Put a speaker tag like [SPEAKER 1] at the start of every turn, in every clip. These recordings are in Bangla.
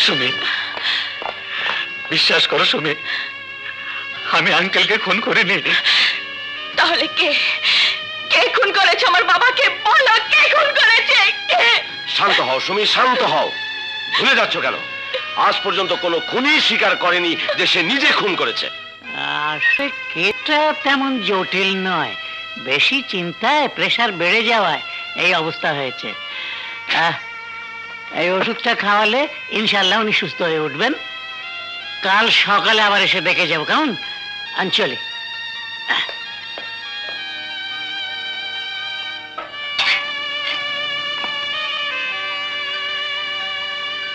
[SPEAKER 1] সুমি, বিশ্বাস করো সুমি, আমি আঙ্কেলকে খুন করিনি।
[SPEAKER 2] তাহলে কে কে খুন করেছে আমার বাবাকে? বলো, কে খুন করেছে? কে?
[SPEAKER 3] শান্ত হও সুমি, শান্ত হও। ভুলে যাচ্ছ কেন? আজ পর্যন্ত কোনো খুনি স্বীকার করেনি যে সে নিজে খুন করেছে।
[SPEAKER 4] আসলে কেটা তেমন জটিল নয়, বেশি চিন্তায় প্রেসার বেড়ে যাওয়ায় এই অবস্থা হয়েছে। এই ওষুধটা খাওয়ালে ইনশাল্লাহ উনি সুস্থ হয়ে উঠবেন। কাল সকালে আবার এসে দেখে যাবো, কেমন? চলি।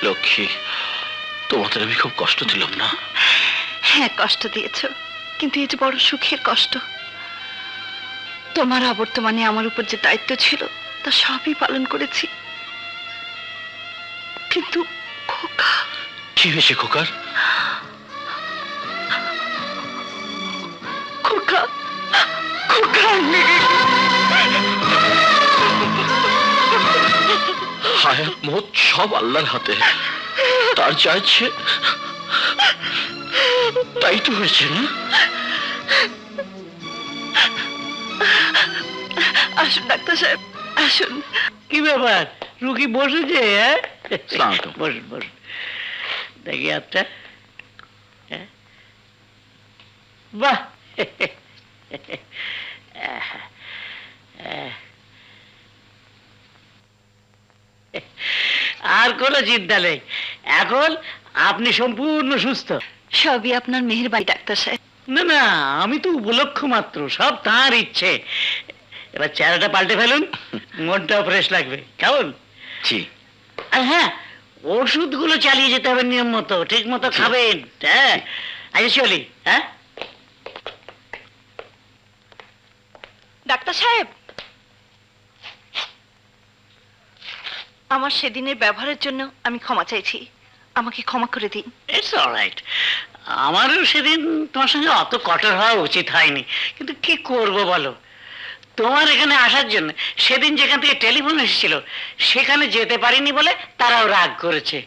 [SPEAKER 1] লক্ষ্মী, তোমাদের আমি খুব কষ্ট দিলাম না?
[SPEAKER 2] হ্যাঁ, কষ্ট দিয়েছো, কিন্তু এই যে বড় সুখের কষ্ট। তোমার অবর্তমানে আমার উপর যে দায়িত্ব ছিল তা সবই পালন করেছি, কিন্তু খোকা।
[SPEAKER 1] কি হয়েছে খোকার?
[SPEAKER 2] খোকা, খোকা
[SPEAKER 1] হায়াত মত সব আল্লাহর হাতে, তার যা ইচ্ছে তাই তো হয়েছে না?
[SPEAKER 2] আসুন ডাক্তার সাহেব, আসুন।
[SPEAKER 4] কি ব্যাপার, রুগী বসেছে? বসুন বসুন, দেখি হাতটা। বাহ, আর কোনো চিন্তা নেই, এখন আপনি সম্পূর্ণ সুস্থ।
[SPEAKER 2] সবই আপনার মেহেরবানি ডাক্তার সাহেব।
[SPEAKER 4] না না, আমি তো উপলক্ষ মাত্র, সব তার ইচ্ছে। এবার চেহারাটা পাল্টে ফেলুন, মনটাও ফ্রেশ লাগবে, কেমন?
[SPEAKER 1] জি।
[SPEAKER 4] আর হ্যাঁ, ওষুধগুলো চালিয়ে যেতে হবে নিয়ম মতো, ঠিক মতো খাবেন। হ্যাঁ, আচ্ছা চলি। হ্যাঁ
[SPEAKER 2] ডাক্তার সাহেব, আমার সেদিনের ব্যবহারের জন্য আমি ক্ষমা চাইছি, আমাকে ক্ষমা করে দিন।
[SPEAKER 4] It's alright. আমারও সেদিন তোমার সঙ্গে অত কঠোর হওয়া উচিত হয়নি, কিন্তু কি করব বলো, তোমার এখানে আসার জন্য সেদিন যেখান থেকে টেলিফোন এসেছিল সেখানে যেতে পারিনি বলে তারাও রাগ করেছে।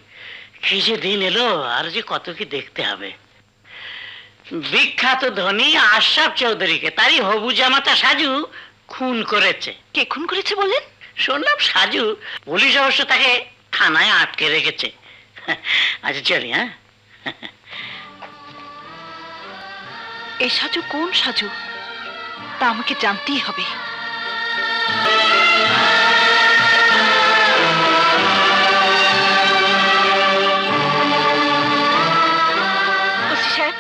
[SPEAKER 4] কি যে দিন এলো, আর যে কত কি দেখতে হবে। বিখ্যাত ধনী আশরাফ চৌধুরীকে তারই হবু জামাতা সাজু খুন করেছে।
[SPEAKER 2] কে খুন করেছে বললেন?
[SPEAKER 4] শুনলাম সাজু, পুলিশ অবশ্য তাকে থানায় আটকে রেখেছে। আচ্ছা চলি। হ্যাঁ,
[SPEAKER 2] এই সাজু কোন সাজু তা আমাকে জানতেই হবে। ওসি সাহেব,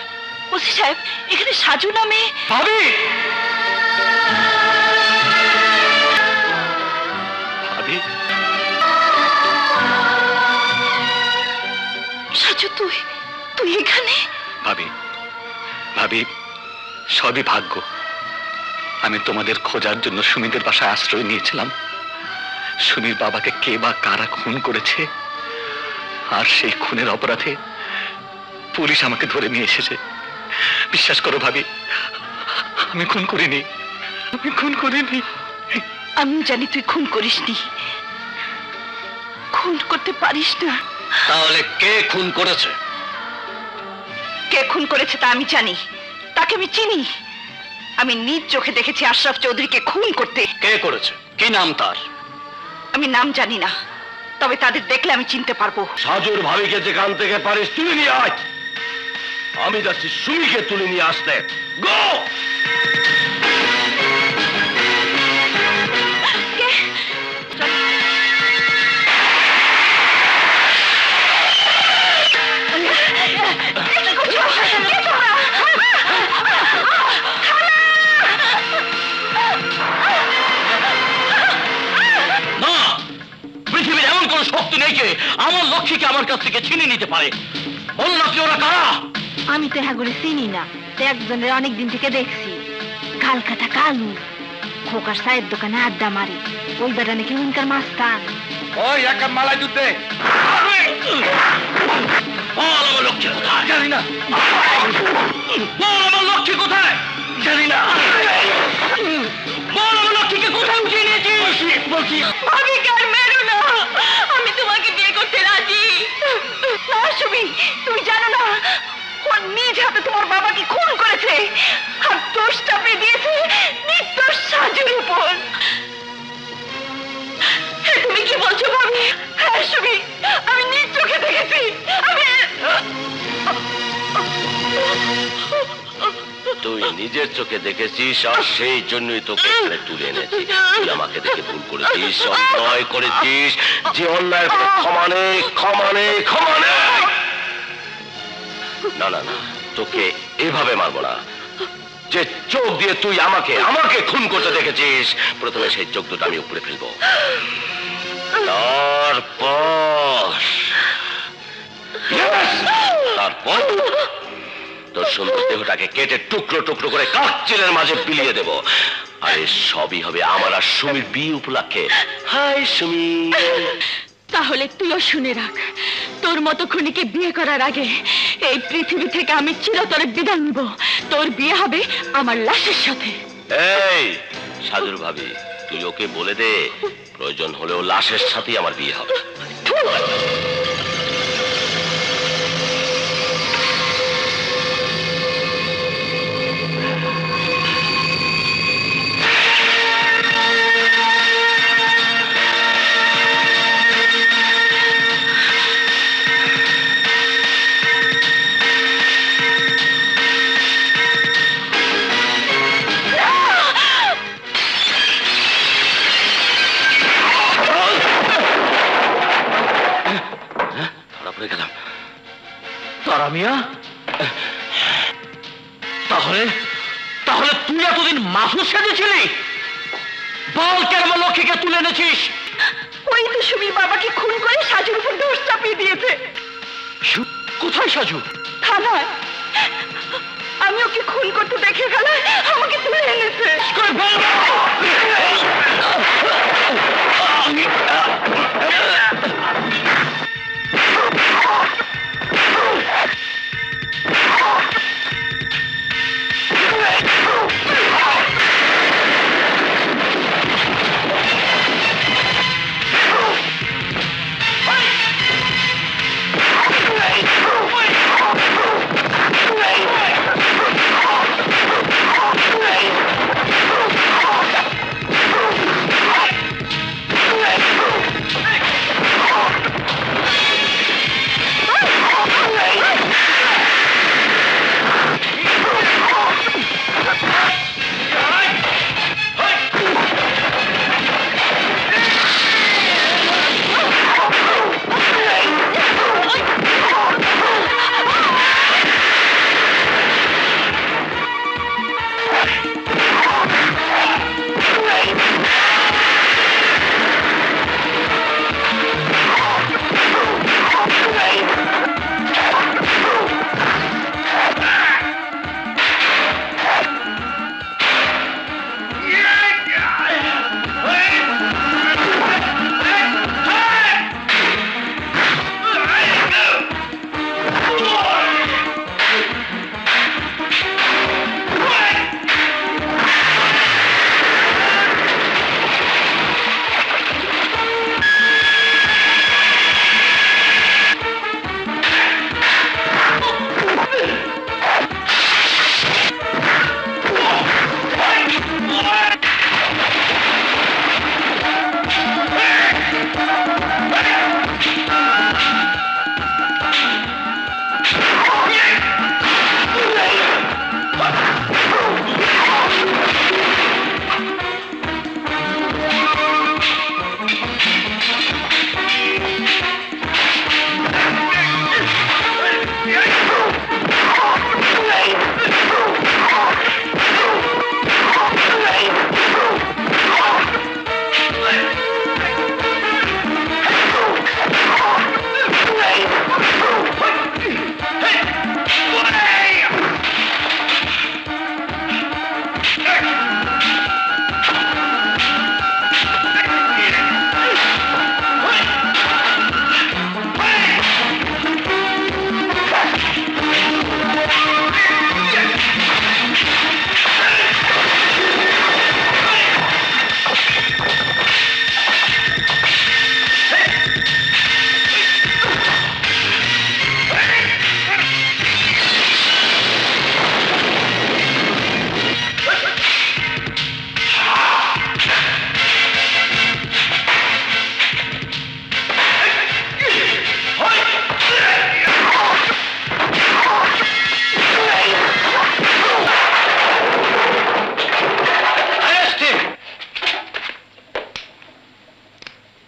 [SPEAKER 2] ওসি সাহেব, এখানে সাজু নামে
[SPEAKER 1] ভাবি, ভাবি,
[SPEAKER 2] সাজু, তুই তুই এখানে?
[SPEAKER 1] ভাবি, ভাবি, সবই ভাগ্য। আমি তোমাদের খোঁজার জন্য সুমিদের বাসায় আশ্রয় নিয়েছিলাম। সুমির বাবাকে কে বা কারা খুন করেছে, আর সেই খুনের অপরাধে পুলিশ আমাকে ধরে নিয়ে এসেছে। বিশ্বাস করো ভাবি, আমি খুন করিনি, আমি খুন করিনি।
[SPEAKER 2] আমি জানি তুই খুন করিসনি, খুন করতে পারিস না।
[SPEAKER 1] তাহলে কে খুন করেছে?
[SPEAKER 2] কে খুন করেছে তা আমি জানি, তাকে আমি চিনি। আমি নিজ চোখে দেখেছি আশরাফ চৌধুরীকে খুন করতে।
[SPEAKER 1] কে করেছে? কি নাম তার?
[SPEAKER 2] আমি নাম জানি না, তবে তাদের দেখলে আমি চিনতে পারবো।
[SPEAKER 3] সাজুর ভাবিকে যেখান থেকে পারিস তুলে নিয়ে আয়। আমি যাচ্ছি সুমিকে তুলে নিয়ে আসতে। গো!
[SPEAKER 1] পৃথিবীর এমন কোন শক্তি নেই যে আমার লক্ষ্মীকে আমার কাছ থেকে ছিনিয়ে নিতে পারে। বলুন আপনি ওরা কারা?
[SPEAKER 2] আমি তো হ্যাঁ চিনি না, একজনের অনেকদিন থেকে দেখছি। কালকাটা কালু খোকার চায়ের দোকানে আড্ডা মারে, ওই বেটা নাকি উনকার মাস্তান।
[SPEAKER 3] ওই এক কাপ মালাই দুধ দে।
[SPEAKER 1] আমার লক্ষ্মী কোথায়? জানি না। বল আমার লক্ষ্মী কোথায়? জানি না। বল আমার লক্ষ্মীকে কোথায় উঠিয়ে নিয়েছিস? বলছি
[SPEAKER 2] আমি কার মেরো না, আমি তোমাকে বিয়ে করতে রাজি। আমার নিজ হাতে তোমার বাবাকে খুন করেছে আর দোষ চাপিয়ে দিয়েছে নির্দোষ সাজুর উপর। তুমি কি বলছো ভাবি? হ্যাঁ সুমি, আমি নিজ চোখে দেখেছি।
[SPEAKER 3] তুই নিজের চোখে দেখেছিস আর সেই জন্যই তোকে এখানে তুলে এনেছি। তুই আমাকে দেখে ভুল করেছিস, অন্যায় করেছিস, যে অন্যায়ের কোনো ক্ষমা নেই, ক্ষমা নেই, ক্ষমা নেই। না না না, তোকে এভাবে মারবো না। যে চোখ দিয়ে তুই আমাকে আমাকে খুন করতে দেখেছিস, প্রথমে সেই চোখ দুটো আমি উপরে ফেলবো, তারপর তোর সুন্দর দেহটাকে কেটে টুকরো টুকরো করে কাকচিলের মাঝে বিলিয়ে দেব। আর এই সবই হবে আমার আর সুমির বিয়ে উপলক্ষে। হাই সুমি।
[SPEAKER 2] তাহলে তুইও শুনে রাখ, তোর মতো খুনিকে বিয়ে করার আগে এই পৃথিবী থেকে আমি চিরতরে বিদায় নিব। তোর বিয়ে হবে আমার লাশের সাথে।
[SPEAKER 3] এই সাজুর ভাবি, তুই ওকে বলে দে প্রয়োজন হলেও লাশের সাথেই আমার বিয়ে হবে। গেলাম।
[SPEAKER 1] তারা মিয়া, তাহলে তাহলে তুই এতদিন মাসুদ সেজেছিলি? বল কেন আমার লক্ষ্মীকে তুলে এনেছিস?
[SPEAKER 2] ওই তো সুমির বাবাকে খুন করে সাজুর উপর দোষ চাপিয়ে দিয়েছে।
[SPEAKER 1] কোথায় সাজু?
[SPEAKER 2] থানায়। আমি ওকে খুন করতে দেখে গেলে আমাকে তুলে এনেছে।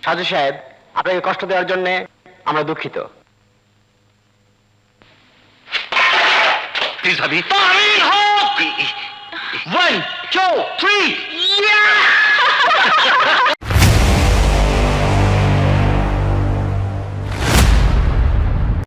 [SPEAKER 5] সাজু সাহেব, আপনাকে কষ্ট দেওয়ার জন্য আমরা দুঃখিত।
[SPEAKER 1] প্লিজ ভাবি।
[SPEAKER 3] তামিল হোক
[SPEAKER 5] 1, 2, 3